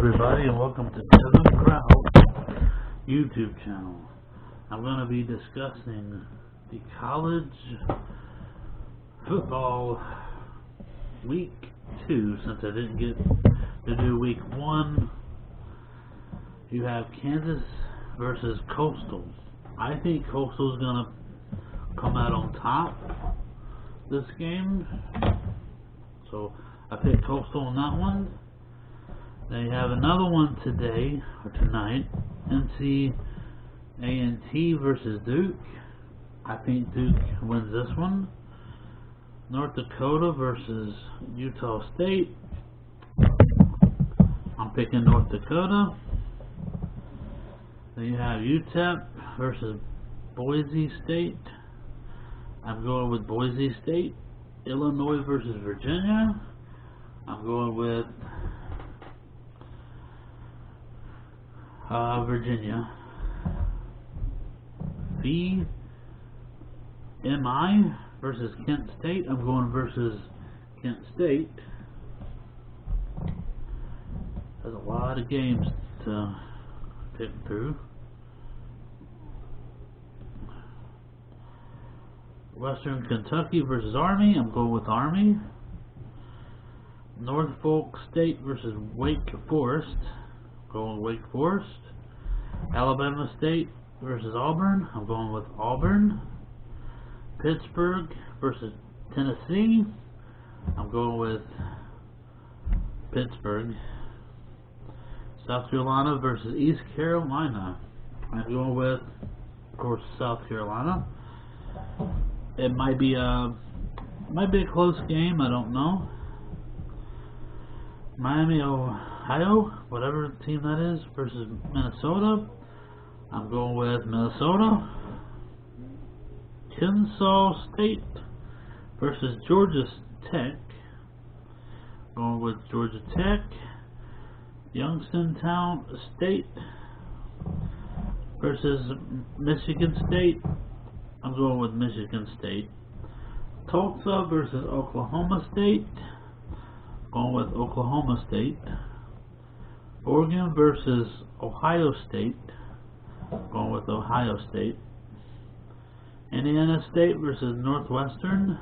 everybody, and welcome to Kevin Kraut YouTube channel. I'm going to be discussing the college football week 2 since I didn't get to do week 1. You have Kansas versus Coastal. I think Coastal is going to come out on top this game, so I picked Coastal on that one. Then you have another one today, or tonight, NC A&T versus Duke. I think Duke wins this one. North Dakota versus Utah State. I'm picking North Dakota. Then you have UTEP versus Boise State. I'm going with Boise State. Illinois versus Virginia. I'm going with Virginia. VMI versus Kent State. I'm going versus Kent State. There's a lot of games to pick through. Western Kentucky versus Army. I'm going with Army. Norfolk State versus Wake Forest. Going with Wake Forest. Alabama State versus Auburn. I'm going with Auburn. Pittsburgh versus Tennessee. I'm going with Pittsburgh. South Carolina versus East Carolina. I'm going with, of course, South Carolina. It might be a close game. I don't know. Miami, Ohio, whatever team that is, versus Minnesota. I'm going with Minnesota. Kennesaw State versus Georgia Tech. Going with Georgia Tech. Youngstown State versus Michigan State. I'm going with Michigan State. Tulsa versus Oklahoma State. Going with Oklahoma State. Oregon versus Ohio State. Going with Ohio State. Indiana State versus Northwestern.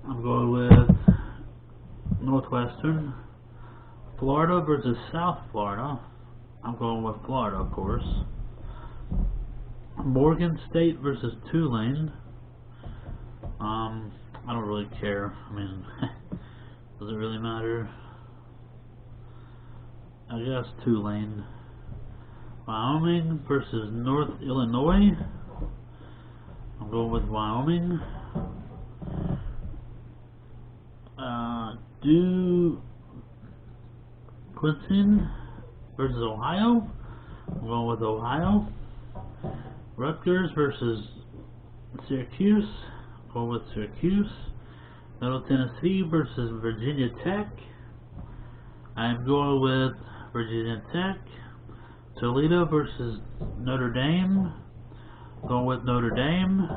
I'm going with Northwestern. Florida versus South Florida. I'm going with Florida, of course. Morgan State versus Tulane. I don't really care. I mean, does it really matter? I guess Tulane. Wyoming versus North Illinois. I'm going with Wyoming. Quincy versus Ohio. I'm going with Ohio. Rutgers versus Syracuse. I'm going with Syracuse. Middle Tennessee versus Virginia Tech. I'm going with Virginia Tech. Toledo versus Notre Dame. Going with Notre Dame.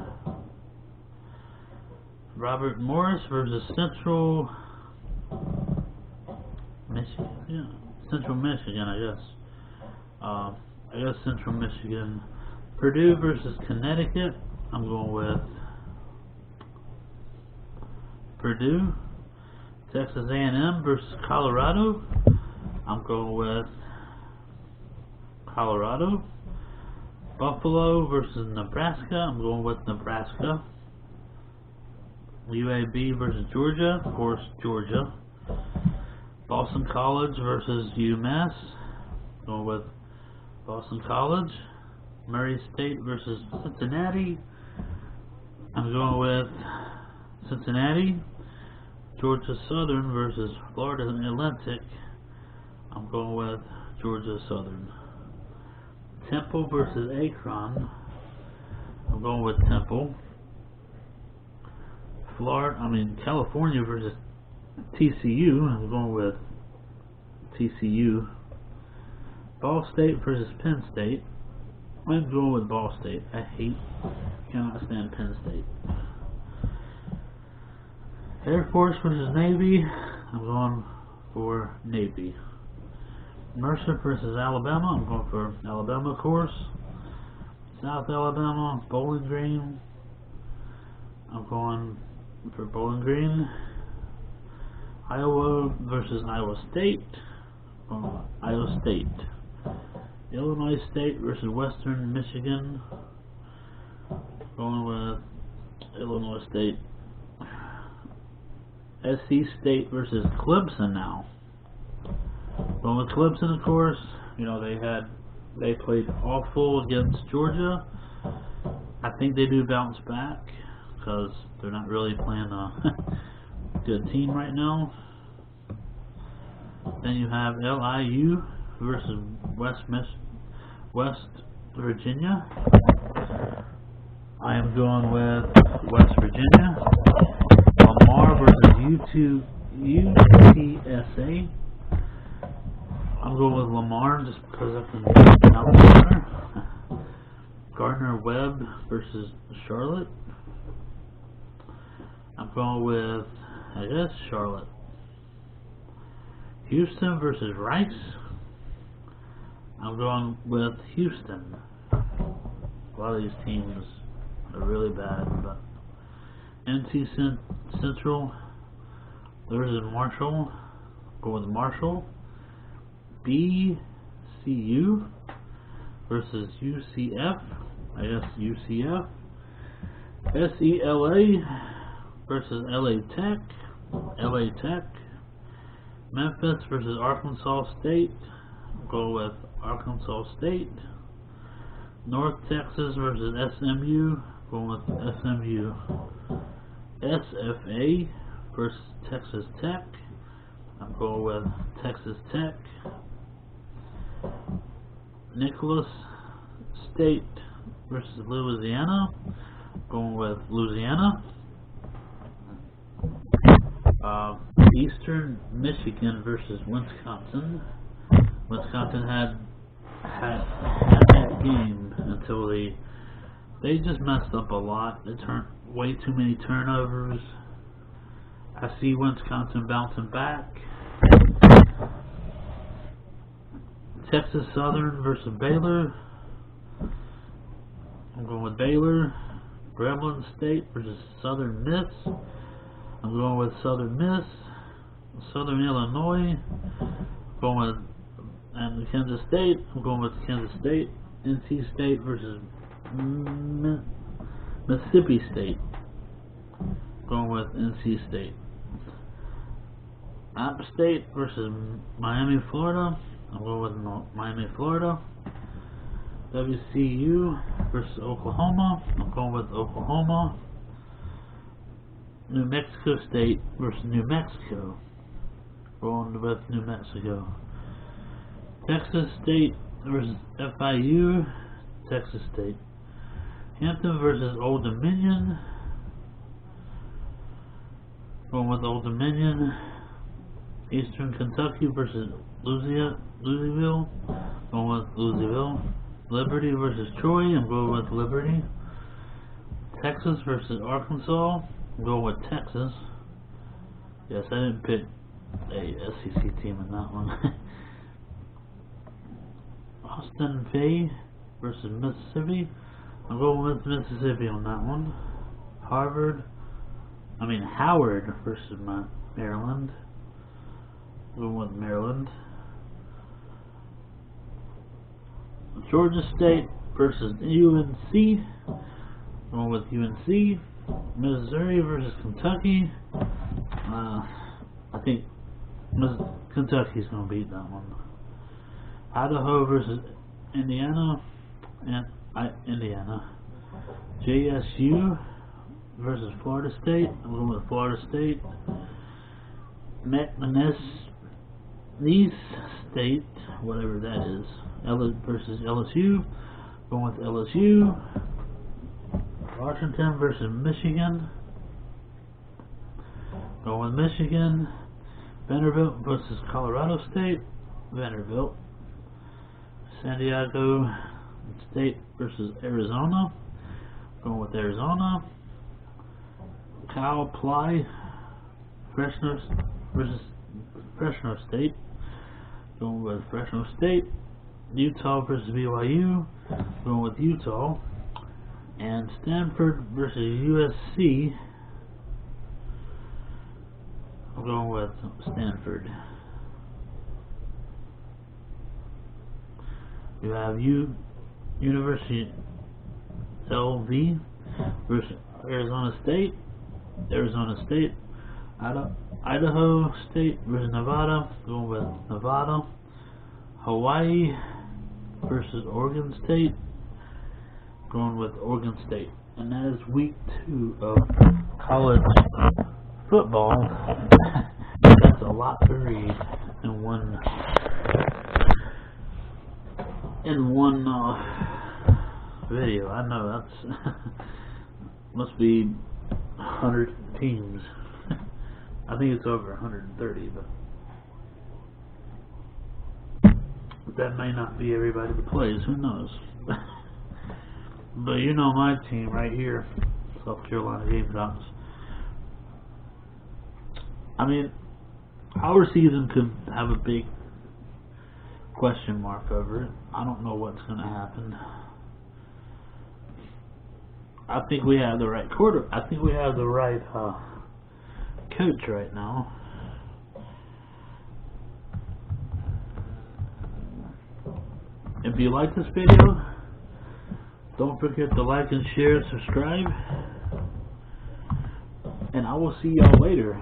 Robert Morris versus Central Michigan. Yeah, Central Michigan, I guess. I guess Central Michigan. Purdue versus Connecticut. I'm going with Purdue. Texas A&M versus Colorado. I'm going with Colorado. Buffalo versus Nebraska. I'm going with Nebraska. UAB versus Georgia. Of course, Georgia. Boston College versus UMass. Going with Boston College. Murray State versus Cincinnati. I'm going with Cincinnati. Georgia Southern versus Florida Atlantic. I'm going with Georgia Southern. Temple versus Akron. I'm going with Temple. California versus TCU. I'm going with TCU. Ball State versus Penn State. I'm going with Ball State. Cannot stand Penn State. Air Force versus Navy. I'm going for Navy. Mercer versus Alabama. I'm going for Alabama, of course. South Alabama, Bowling Green. I'm going for Bowling Green. Iowa versus Iowa State. Iowa State. Illinois State versus Western Michigan. Going with Illinois State. SC State versus Clemson now. Going with Clemson, of course. You know, they played awful against Georgia. I think they do bounce back because they're not really playing a good team right now. Then you have LIU versus West Virginia. I am going with West Virginia. Lamar versus UTSA. I'm going with Lamar just because I can outscore. Gardner-Webb versus Charlotte. I'm going with, I guess, Charlotte. Houston versus Rice. I'm going with Houston. A lot of these teams are really bad, but NC Central versus Marshall. Go with Marshall. BCU versus UCF. I guess UCF. SELA versus LA Tech. LA Tech. Memphis versus Arkansas State. Go with Arkansas State. North Texas versus SMU. Go with SMU. SFA versus Texas Tech. I'm going with Texas Tech. Nicholas State versus Louisiana. Going with Louisiana. Eastern Michigan versus Wisconsin. Wisconsin had that game until they just messed up a lot. They turned way too many turnovers. I see Wisconsin bouncing back. Texas Southern versus Baylor. I'm going with Baylor. Grambling State versus Southern Miss. I'm going with Southern Miss. Southern Illinois. Going with Kansas State. I'm going with Kansas State. NC State versus Mississippi State. Going with NC State. App State versus Miami, Florida. I'm going with Miami, Florida. WCU versus Oklahoma. I'm going with Oklahoma. New Mexico State versus New Mexico. Going with New Mexico. Texas State versus FIU. Texas State. Hampton versus Old Dominion. Going with Old Dominion. Eastern Kentucky versus Louisville. Going with Louisville. Liberty versus Troy. I'm going with Liberty. Texas versus Arkansas. I'm going with Texas. Yes, I didn't pick a SEC team in that one. Austin Peay versus Mississippi. I'm going with Mississippi on that one. Howard versus Maryland. I'm going with Maryland. Georgia State versus UNC. I'm going with UNC. Missouri versus Kentucky. I think Kentucky's going to beat that one. Idaho versus Indiana. Indiana. JSU versus Florida State. I'm going with Florida State. McManus State, whatever that is. Versus LSU. Going with LSU. Washington versus Michigan. Going with Michigan. Vanderbilt versus Colorado State. Vanderbilt. San Diego State versus Arizona. Going with Arizona. Cal Poly versus Fresno State. Going with Fresno State. Utah versus BYU. Going with Utah. And Stanford versus USC. I'm going with Stanford. You have University LV versus Arizona State. Arizona State. Idaho State versus Nevada. Going with Nevada. Hawaii versus Oregon State. Going with Oregon State. And that is week 2 of college football. That's a lot to read in one video. I know that's must be 100 teams. I think it's over 130, but that may not be everybody that plays. Who knows? But you know my team right here, South Carolina Gamecocks. I mean, our season could have a big question mark over it. I don't know what's going to happen. I think we have the right I think we have the right coach right now. If you like this video, don't forget to like and share and subscribe. And I will see y'all later.